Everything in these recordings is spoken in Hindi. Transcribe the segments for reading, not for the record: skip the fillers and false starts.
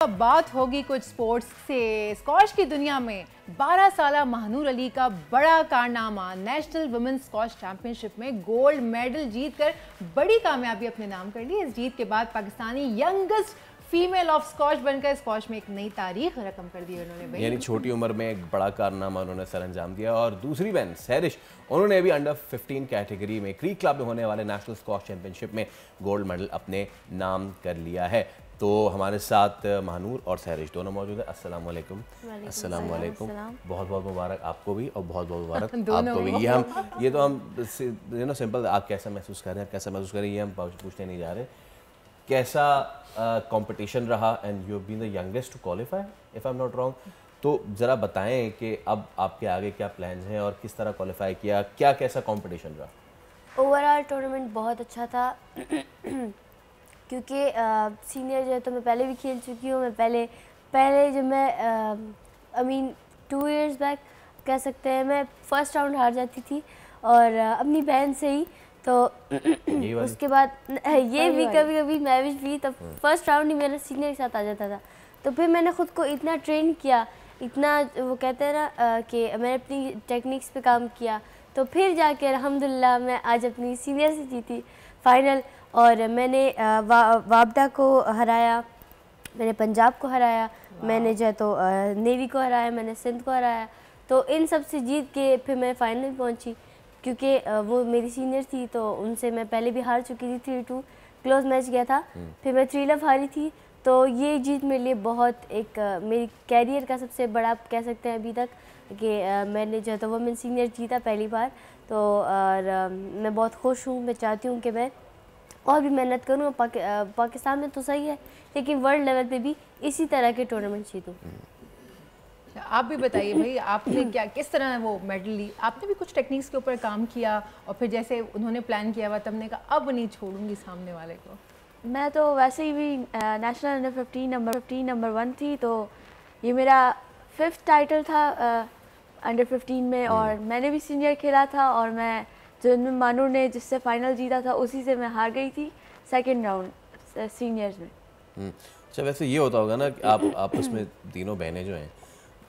अब बात होगी कुछ स्पोर्ट्स से। स्क्वॉश की दुनिया में 12 साला महानूर अली का बड़ा कारनामा, नेशनल वुमेन्स स्क्वॉश चैंपियनशिप में गोल्ड मेडल जीतकर बड़ी कामयाबी अपने नाम कर ली। इस जीत के बाद Pakistani youngest female of squash बनकर स्क्वॉश में एक नई तारीख रकम कर दी उन्होंने। यानी छोटी उम्र में एक बड़ा कारनामा उन्होंने सर अंजाम दिया। और दूसरी बहन सैरिश, उन्होंने अभी अंडर 15 कैटेगरी में क्रीक क्लब में होने वाले नेशनल स्क्वॉश चैंपियनशिप में गोल्ड मेडल अपने नाम कर लिया है। तो हमारे साथ महानूर और सैरिश दोनों मौजूद है। अस्सलाम वालेकुम। अस्सलाम वालेकुम। बहुत बहुत मुबारक आपको भी और बहुत बहुत मुबारक आपको भी। ये तो हम सिंपल, आप कैसा महसूस कर रहे हैं, कैसा महसूस कर रहे हैं, ये हम पूछने नहीं जा रहे। कैसा कंपटीशन रहा and you been the youngest to qualify if I am not wrong. तो ज़रा बताएं कि अब आपके आगे क्या प्लान्स हैं और किस तरह क्वालिफाई किया, क्या कैसा कंपटीशन रहा? ओवरऑल टूर्नामेंट बहुत अच्छा था क्योंकि सीनियर जो है तो मैं पहले भी खेल चुकी हूँ। मैं पहले जब मैं आई मीन 2 इयर्स बैक कह सकते हैं, मैं फर्स्ट राउंड हार जाती थी और अपनी बहन से ही। तो उसके बाद ये भी कभी कभी मैं भी तब फर्स्ट राउंड ही मेरा सीनियर के साथ आ जाता था। तो फिर मैंने ख़ुद को इतना ट्रेन किया, इतना वो कहते हैं ना कि मैंने अपनी टेक्निक्स पे काम किया, तो फिर जाके अल्हम्दुलिल्लाह मैं आज अपनी सीनियर से जीती फाइनल। और मैंने वाबडा को हराया, मैंने पंजाब को हराया, मैंने जो है तो नेवी को हराया, मैंने सिंध को हराया। तो इन सब से जीत के फिर मैं फाइनल पहुंची क्योंकि वो मेरी सीनियर थी, तो उनसे मैं पहले भी हार चुकी थी। 3-2 क्लोज मैच गया था, फिर मैं 3 लव हारी थी। तो ये जीत मेरे लिए बहुत एक मेरी कैरियर का सबसे बड़ा आप कह सकते हैं अभी तक कि मैंने जो है तो वुमेन सीनियर जीता पहली बार। तो और मैं बहुत खुश हूँ। मैं चाहती हूँ कि मैं और भी मेहनत करूँ। पाकिस्तान में तो सही है, लेकिन वर्ल्ड लेवल पे भी इसी तरह के टूर्नामेंट जीतूँ। आप भी बताइए भाई, आपने क्या किस तरह वो मेडल ली? आपने भी कुछ टेक्निक्स के ऊपर काम किया और फिर जैसे उन्होंने प्लान किया हुआ, तब ने कहा अब नहीं छोड़ूंगी सामने वाले को। मैं तो वैसे ही भी नेशनल अंडर 15 नंबर 1 थी, तो ये मेरा 5th टाइटल था अंडर 15 में। और मैंने भी सीनियर खेला था और मैं जो मानूर ने जिससे फाइनल जीता था उसी से मैं हार गई थी सेकंड राउंड सीनियर्स में। अच्छा, वैसे ये होता होगा ना कि आप आपस में तीनों बहनें जो हैं,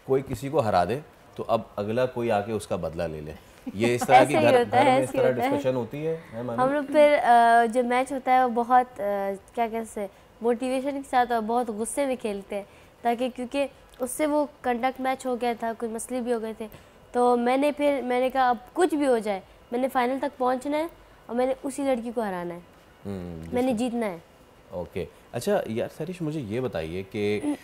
कोई किसी को हरा दे तो अब अगला कोई आके उसका बदला ले ले, ये इस तरह की घर में इस तरह डिस्कशन होती है? हम लोग फिर जो मैच होता है वो बहुत क्या कहते हैं मोटिवेशन के साथ और बहुत गुस्से में खेलते हैं, ताकि क्योंकि उससे वो कंडक्ट मैच हो गया था, कुछ मसले भी हो गए थे। तो मैंने कहा अब कुछ भी हो जाए, मैंने फाइनल तक पहुंचना है और मैंने उसी लड़की को हराना है, मैंने जीतना है। ओके, अच्छा यार सैरिश, मुझे ये बताइए कि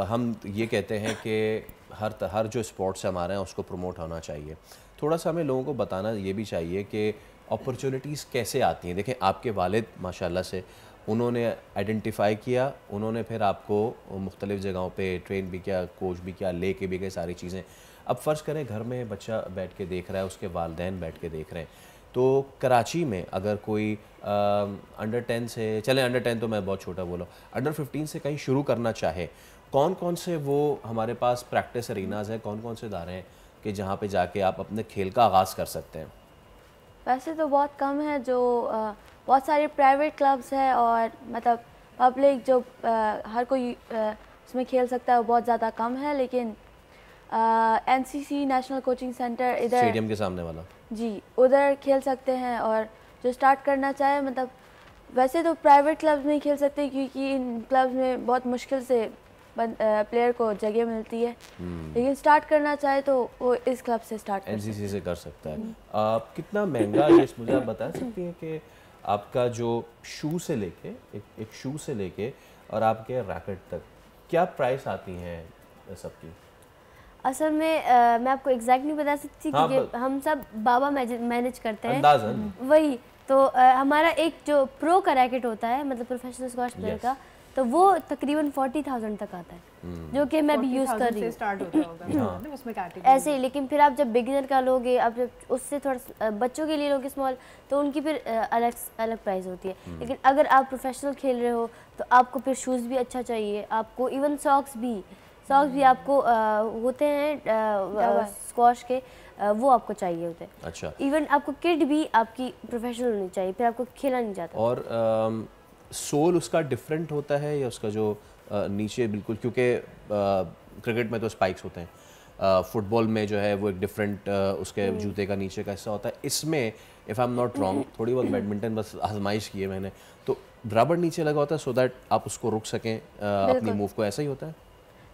हम ये कहते हैं कि हर जो स्पोर्ट्स हमारे हैं उसको प्रमोट होना चाहिए। थोड़ा सा हमें लोगों को बताना ये भी चाहिए कि अपॉर्चुनिटीज़ कैसे आती हैं। देखें, आपके वालिद माशाल्लाह से उन्होंने आइडेंटिफाई किया, उन्होंने फिर आपको मुख्तलिफ़ जगहों पे ट्रेन भी किया, कोच भी किया, ले के भी गए सारी चीज़ें। अब फ़र्ज़ करें घर में बच्चा बैठ के देख रहा है, उसके वालिदैन बैठ के देख रहे हैं, तो कराची में अगर कोई अंडर 10 से, चले अंडर 10 तो मैं बहुत छोटा बोला, अंडर 15 से कहीं शुरू करना चाहे, कौन कौन से वो हमारे पास प्रैक्टिस अरीनाज हैं, कौन कौन से इदारे हैं कि जहाँ पे जाके आप अपने खेल का आगाज़ कर सकते हैं? वैसे तो बहुत कम है, जो बहुत सारे प्राइवेट क्लब्स हैं और मतलब पब्लिक जो हर कोई उसमें खेल सकता है वो बहुत ज़्यादा कम है। लेकिन NCC नेशनल कोचिंग सेंटर इधर स्टेडियम के सामने वाला, जी, उधर खेल सकते हैं। और जो स्टार्ट करना चाहे, मतलब वैसे तो प्राइवेट क्लब्स में ही खेल सकते हैं क्योंकि इन क्लब्स में बहुत मुश्किल से प्लेयर को जगह मिलती है, लेकिन स्टार्ट करना चाहे तो वो इस क्लब से स्टार्ट कर NCC से कर सकता है। कितना महंगा ये मुझे आप बता सकती हैं कि आपका जो शू से लेके एक शू से लेके और आपके रैकेट तक क्या प्राइस आती हैं सबकी? असल में मैं आपको एग्जैक्ट नहीं बता सकती क्योंकि हम सब बाबा मैनेज करते हैं, अंदाज़न वही। तो हमारा एक जो प्रो का रैकेट होता है, मतलब प्रोफेशनल स्क्वॉश प्लेयर का, तो वो तकरीबन 40,000 तक आता है, जो कि मैं भी यूज़ कर रही हूँ उसमें ऐसे ही। लेकिन फिर आप जब बिगिनर का लोगे, आप जब उससे थोड़ा बच्चों के लिए लोगे स्मॉल, तो उनकी फिर अलग प्राइस होती है। लेकिन अगर आप प्रोफेशनल खेल रहे हो तो आपको फिर शूज़ भी अच्छा चाहिए, आपको इवन सॉक्स भी आपको होते हैं स्क्वॉश के, वो आपको चाहिए होते हैं। अच्छा, इवन आपको किट भी आपकी प्रोफेशनल होनी चाहिए, फिर आपको खेला नहीं जाता। और सोल उसका डिफरेंट होता है या उसका जो नीचे बिल्कुल, क्योंकि क्रिकेट में तो स्पाइक्स होते हैं, फुटबॉल में जो है वो एक डिफरेंट उसके जूते का नीचे का हिस्सा होता है। इसमें if I am not wrong, थोड़ी बहुत बैडमिंटन बस आजमाइश की है मैंने, तो रबड़ नीचे लगा होता है सो दैट आप उसको रुक सकें अपनी मूव को, ऐसा ही होता है?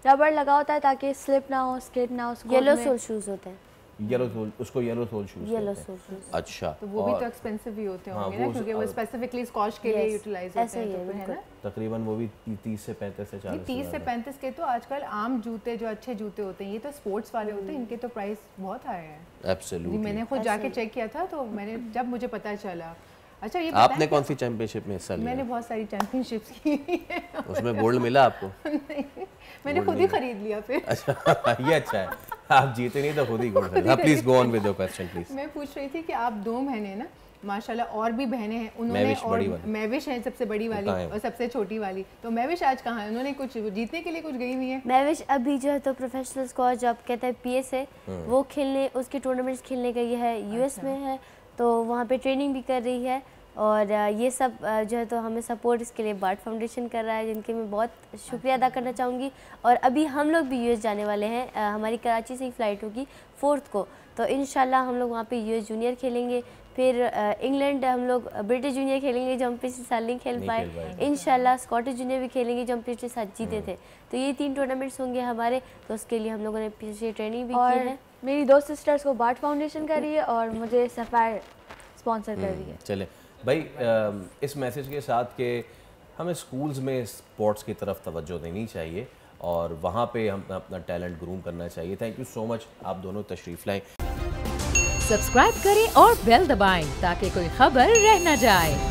रबड़ लगा होता है ताकि स्लिप ना हो, स्किड ना हो। येलो सोल शूज़ होते हैं, येलो सोल, उसको येलो सोल शूज येलो कहते हैं। Sole shoes. अच्छा, तो वो भी तो एक्सपेंसिव ही होते हाँ, होंगे ना, वो क्योंकि वो स्पेसिफिकली स्कॉश के लिए Yes, यूटिलाइज ऐसा होते ही हैं, है, तो फिर है ना। तकरीबन वो भी 30 से 35 से 40 30 से 35 के तो आजकल आम जूते जो अच्छे जूते होते हैं, ये तो स्पोर्ट्स वाले होते हैं, इनके तो प्राइस बहुत हाई है। एब्सोल्युटली। मैंने खुद जाके चेक किया था, तो मैंने जब मुझे पता चला। अच्छा, ये आपने बताएं कौन सी चैंपियनशिप में हिस्सा मैंने लिया? बहुत सारी चैंपियनशिप्स की है। उसमें गोल्ड मिला आपको? मैंने खुद ही खरीद लिया फिर। अच्छा, ये अच्छा है, आप जीते नहीं तो खुद ही गोल्ड खरीदा। Please go on with your question please. मैं पूछ रही थी कि आप 2 बहनें ना, माशाल्लाह, और भी बहनें हैं, उन्होंने महविश और बड़ी वाली। महविश है सबसे बड़ी वाली कहाँ है? और सबसे छोटी वाली, तो महविश आज कहाँ है? उन्होंने कुछ जीतने के लिए कुछ गई हुई है? महविश अभी जो है तो प्रोफेशनल स्क्वाश जो आप कहते हैं पीएस है, वो खेलने, उसके टूर्नामेंट्स खेलने गई है, यूएस में है, तो वहाँ पे ट्रेनिंग भी कर रही है। और ये सब जो है तो हमें सपोर्ट इसके लिए बार्ट फाउंडेशन कर रहा है, जिनके मैं बहुत शुक्रिया अदा करना चाहूँगी। और अभी हम लोग भी यूएस जाने वाले हैं, हमारी कराची से ही फ़्लाइट होगी 4 को, तो इंशाल्लाह हम लोग वहाँ पे यूएस जूनियर खेलेंगे, फिर इंग्लैंड हम लोग ब्रिटिश जूनियर खेलेंगे जो हम पिछले साल नहीं खेल पाए, इंशाल्लाह स्कॉटिश जूनियर भी खेलेंगे जो हम पिछले साल जीते थे। तो ये 3 टूर्नामेंट्स होंगे हमारे, तो उसके लिए हम लोगों ने पीछे ट्रेनिंग भी की है। मेरी 2 सिस्टर्स को बार्ट फाउंडेशन कर रही है और मुझे सफ़ायर स्पॉन्सर कर रही है। चले भाई, इस मैसेज के साथ कि हमें स्कूल्स में स्पोर्ट्स की तरफ तवज्जो देनी चाहिए और वहाँ पे हम अपना टैलेंट ग्रूम करना चाहिए। थैंक यू सो मच, आप दोनों तशरीफ़ लाएं। सब्सक्राइब करें और बेल दबाएं ताकि कोई खबर रह न जाए।